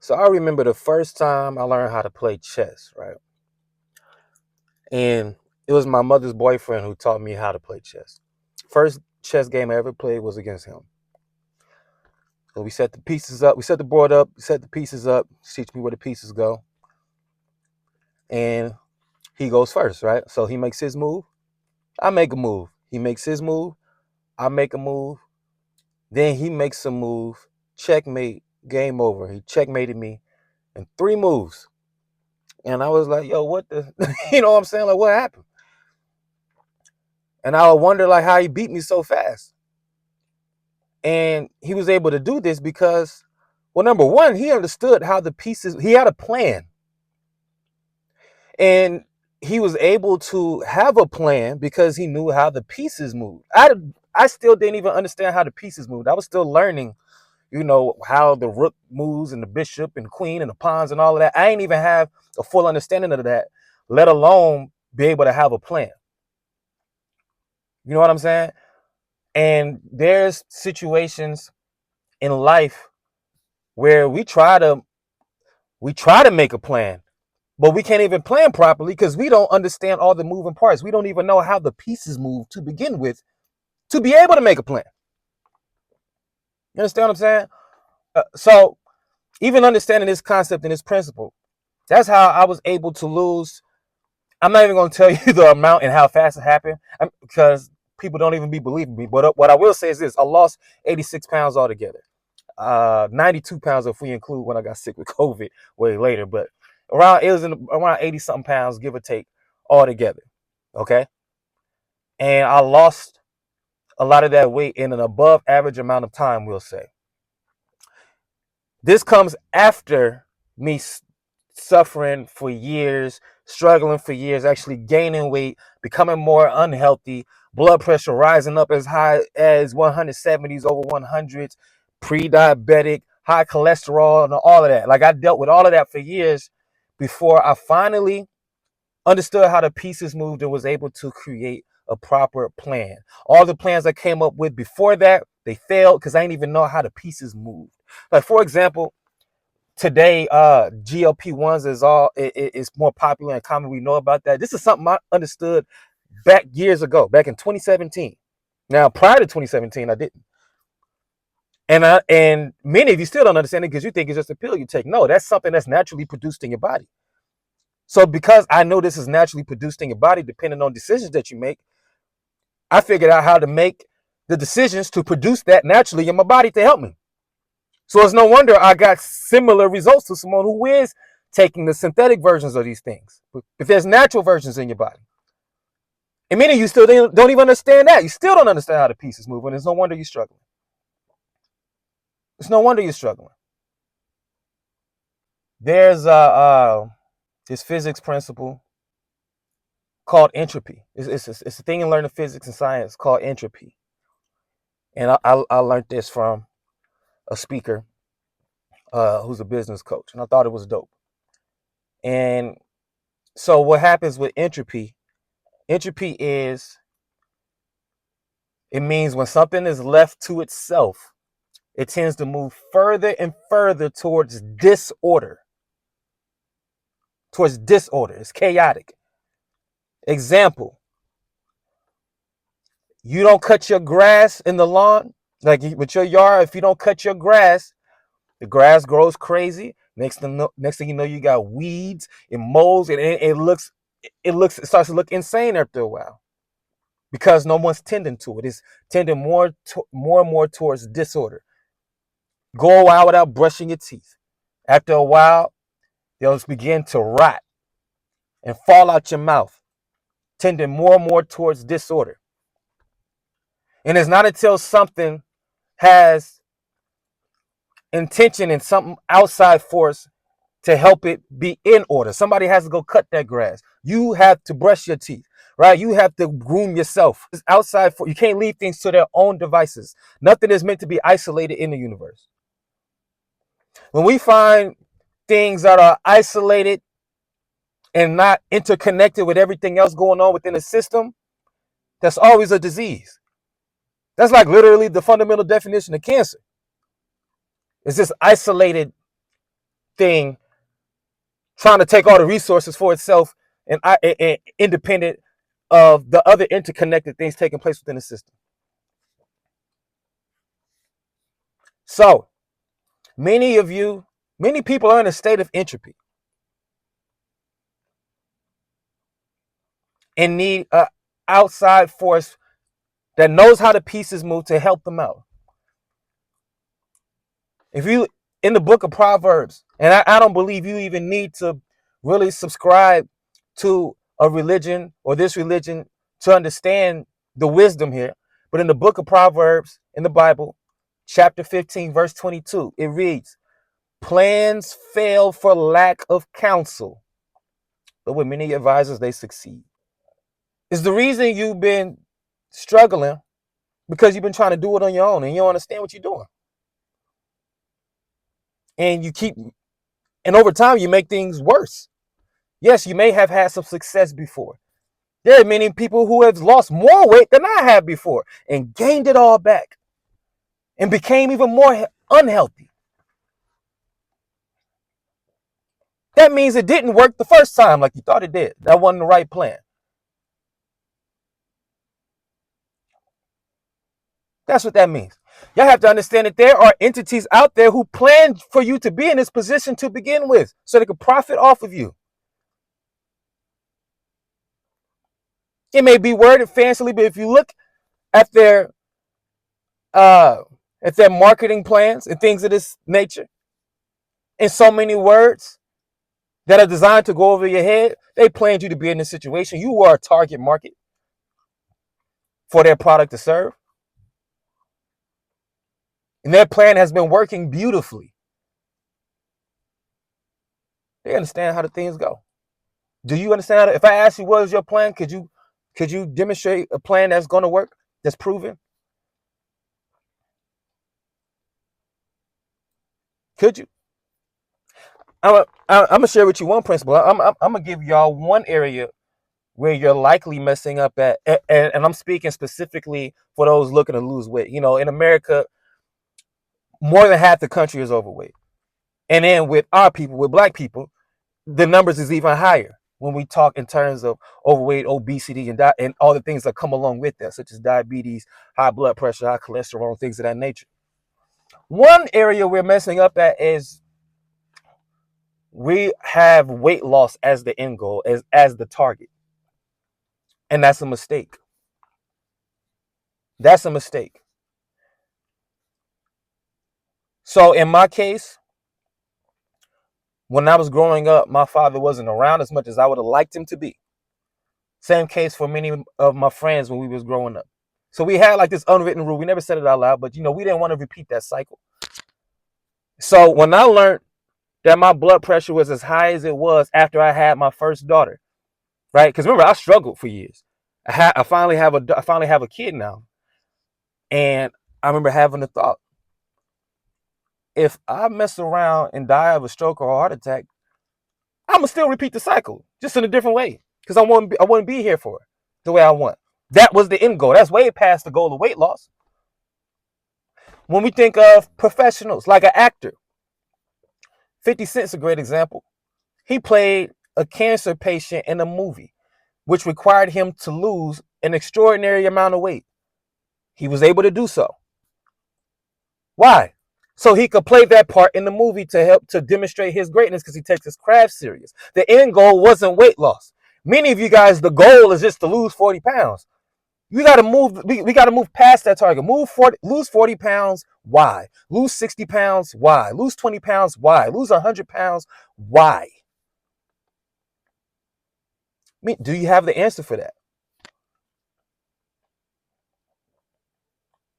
So I remember the first time I learned how to play chess, right? And it was my mother's boyfriend who taught me how to play chess. First chess game I ever played was against him. So we set the pieces up, we set the board up, we set the pieces up, teach me where the pieces go. And he goes first, right? So he makes his move, I make a move. He makes his move, I make a move. Then he makes a move, checkmate, game over. He checkmated me in 3 moves. And I was like, yo, what the, you know what I'm saying? Like, what happened? And I would wonder like how he beat me so fast. And he was able to do this because, well, number one, he understood how the pieces, he had a plan. And he was able to have a plan because he knew how the pieces moved. I still didn't even understand how the pieces moved. I was still learning, how the rook moves and the bishop and the queen and the pawns and all of that. I ain't even have a full understanding of that, let alone be able to have a plan. You know what I'm saying? And there's situations in life where we try to make a plan, but we can't even plan properly because we don't understand all the moving parts. We don't even know how the pieces move to begin with to be able to make a plan. You understand what I'm saying? So even understanding this concept and this principle, that's how I was able to lose. I'm not even going to tell you the amount and how fast it happened because people don't even be believing me. But what I will say is this: I lost 86 pounds altogether. 92 pounds if we include when I got sick with COVID way later. But around 80 something pounds, give or take, altogether. Okay, and I lost a lot of that weight in an above average amount of time. We'll say this comes after me suffering for years, struggling for years, actually gaining weight, becoming more unhealthy, blood pressure rising up as high as 170s over 100s, pre-diabetic, high cholesterol, and all of that. Like I dealt with all of that for years before I finally understood how the pieces moved and was able to create a proper plan. All the plans I came up with before that, they failed because I didn't even know how the pieces moved. Like for example, today GLP-1s is more popular and common. We know about that. This is something I understood back years ago, back in 2017. Now prior to 2017 I didn't, and many of you still don't understand it because you think it's just a pill you take. No, that's something that's naturally produced in your body. So because I know this is naturally produced in your body depending on decisions that you make, I figured out how to make the decisions to produce that naturally in my body to help me. So it's no wonder I got similar results to someone who is taking the synthetic versions of these things. If there's natural versions in your body. And many of you still don't even understand that. You still don't understand how the pieces move, and it's no wonder you're struggling. It's no wonder you're struggling. There's this physics principle called entropy. It's a thing in learning physics and science called entropy. And I learned this from a speaker who's a business coach, and I thought it was dope. And so what happens with entropy? Entropy it means when something is left to itself, it tends to move further and further towards disorder. Towards disorder. It's chaotic. Example, you don't cut your grass in the lawn, like with your yard. If you don't cut your grass, the grass grows crazy. Next thing you know, you got weeds and moles, and it starts to look insane after a while because no one's tending to it. It's tending more and more towards disorder. Go a while without brushing your teeth. After a while, they'll begin to rot and fall out your mouth, tending more and more towards disorder. And it's not until something has intention and something outside force to help it be in order. Somebody has to go cut that grass. You have to brush your teeth, right? You have to groom yourself. It's outside for you can't leave things to their own devices. Nothing is meant to be isolated in the universe. When we find things that are isolated and not interconnected with everything else going on within the system, that's always a disease. That's like literally the fundamental definition of cancer. It's just isolated thing trying to take all the resources for itself and independent of the other interconnected things taking place within the system. So many people are in a state of entropy and need an outside force that knows how the pieces move to help them out. If you in the book of Proverbs, and I don't believe you even need to really subscribe to a religion or this religion to understand the wisdom here, but in the book of Proverbs in the Bible, chapter 15, verse 22, it reads, plans fail for lack of counsel, but with many advisors, they succeed. Is the reason you've been struggling because you've been trying to do it on your own and you don't understand what you're doing. And over time, you make things worse. Yes, you may have had some success before. There are many people who have lost more weight than I have before and gained it all back and became even more unhealthy. That means it didn't work the first time like you thought it did. That wasn't the right plan. That's what that means. Y'all have to understand that there are entities out there who planned for you to be in this position to begin with so they could profit off of you. It may be worded fancily, but if you look at their marketing plans and things of this nature, in so many words that are designed to go over your head, they planned you to be in this situation. You are a target market for their product to serve. And their plan has been working beautifully. They understand how the things go. Do you understand? If I ask you what is your plan, could you demonstrate a plan that's going to work, that's proven? Could you? I'm gonna share with you one principle. I'm gonna give y'all one area where you're likely messing up at, and I'm speaking specifically for those looking to lose weight. You know, in America, more than half the country is overweight, and then with our people, with black people, the numbers is even higher when we talk in terms of overweight, obesity, and all the things that come along with that, such as diabetes, high blood pressure, high cholesterol, things of that nature. One area we're messing up at is we have weight loss as the end goal, as the target. And that's a mistake. That's a mistake. So in my case, when I was growing up, my father wasn't around as much as I would have liked him to be. Same case for many of my friends when we was growing up. So we had like this unwritten rule. We never said it out loud, but we didn't want to repeat that cycle. So when I learned that my blood pressure was as high as it was after I had my first daughter, right? Because remember, I struggled for years. I finally have a kid now, and I remember having the thought: if I mess around and die of a stroke or a heart attack, I'm gonna still repeat the cycle, just in a different way, because I wouldn't be here for it the way I want. That was the end goal. That's way past the goal of weight loss. When we think of professionals, like an actor, 50 Cent's a great example. He played a cancer patient in a movie, which required him to lose an extraordinary amount of weight. He was able to do so. Why? So he could play that part in the movie to help to demonstrate his greatness, because he takes his craft serious. The end goal wasn't weight loss. Many of you guys, the goal is just to lose 40 pounds. We got to move. We got to move past that target. Lose 40 pounds. Why? Lose 60 pounds. Why? Lose 20 pounds. Why? Lose 100 pounds. Why? Do you have the answer for that?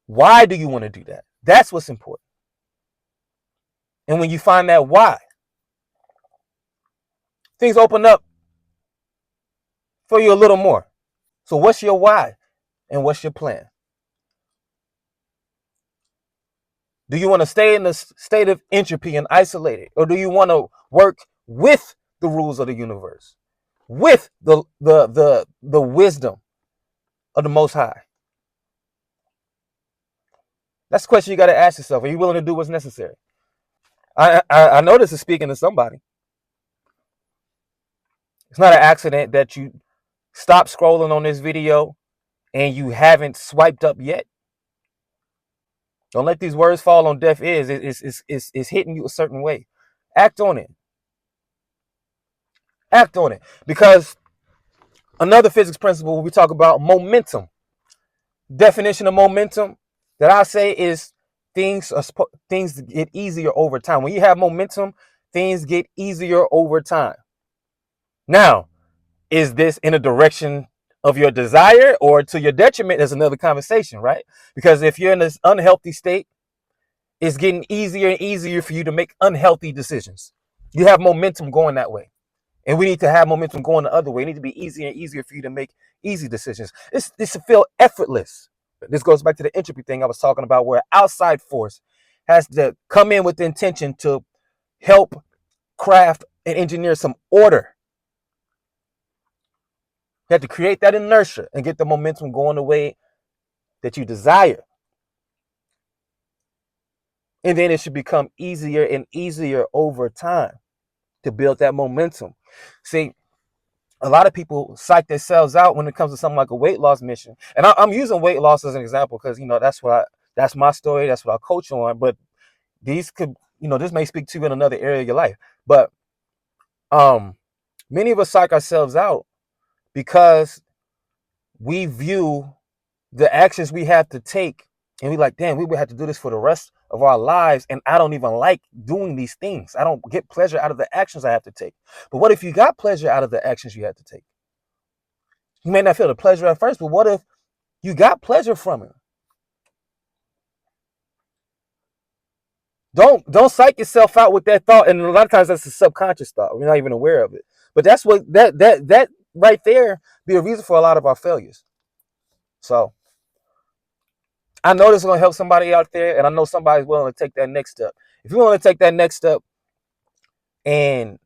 Why do you want to do that? That's what's important. And when you find that why, things open up for you a little more. So what's your why and what's your plan? Do you want to stay in the state of entropy and isolated, or do you want to work with the rules of the universe, with the wisdom of the Most High? That's the question you got to ask yourself. Are you willing to do what's necessary? I know this is speaking to somebody. It's not an accident that you stop scrolling on this video and you haven't swiped up yet. Don't let these words fall on deaf ears. It's hitting you a certain way. Act on it. Act on it. Because another physics principle, we talk about momentum. Definition of momentum that I say is things get easier over time. When you have momentum, things get easier over time. Now, is this in a direction of your desire or to your detriment? Is another conversation, right? Because if you're in this unhealthy state, it's getting easier and easier for you to make unhealthy decisions. You have momentum going that way. And we need to have momentum going the other way. It needs to be easier and easier for you to make easy decisions. This should feel effortless. This goes back to the entropy thing I was talking about, where outside force has to come in with the intention to help craft and engineer some order. You have to create that inertia and get the momentum going the way that you desire. And then it should become easier and easier over time to build that momentum. See, a lot of people psych themselves out when it comes to something like a weight loss mission. And I'm using weight loss as an example because, that's my story. That's what I coach on. But these could, this may speak to you in another area of your life. But many of us psych ourselves out because we view the actions we have to take and we like, damn, we would have to do this for the rest of our lives. And I don't even like doing these things. I don't get pleasure out of the actions I have to take. But what if you got pleasure out of the actions you have to take? You may not feel the pleasure at first, but what if you got pleasure from it? Don't psych yourself out with that thought. And a lot of times that's a subconscious thought. We're not even aware of it. But that's what that right there be a reason for a lot of our failures. So I know this is gonna help somebody out there, and I know somebody's willing to take that next step. If you want to take that next step and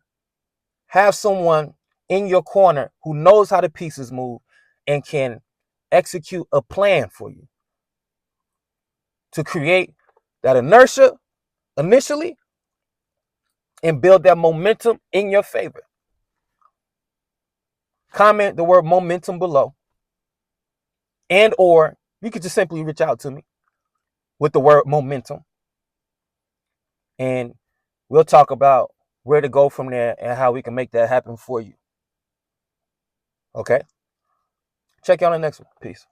have someone in your corner who knows how the pieces move and can execute a plan for you to create that inertia initially and build that momentum in your favor. Comment the word momentum below, and or you could just simply reach out to me with the word momentum, and we'll talk about where to go from there and how we can make that happen for you. Okay? Check you on the next one. Peace.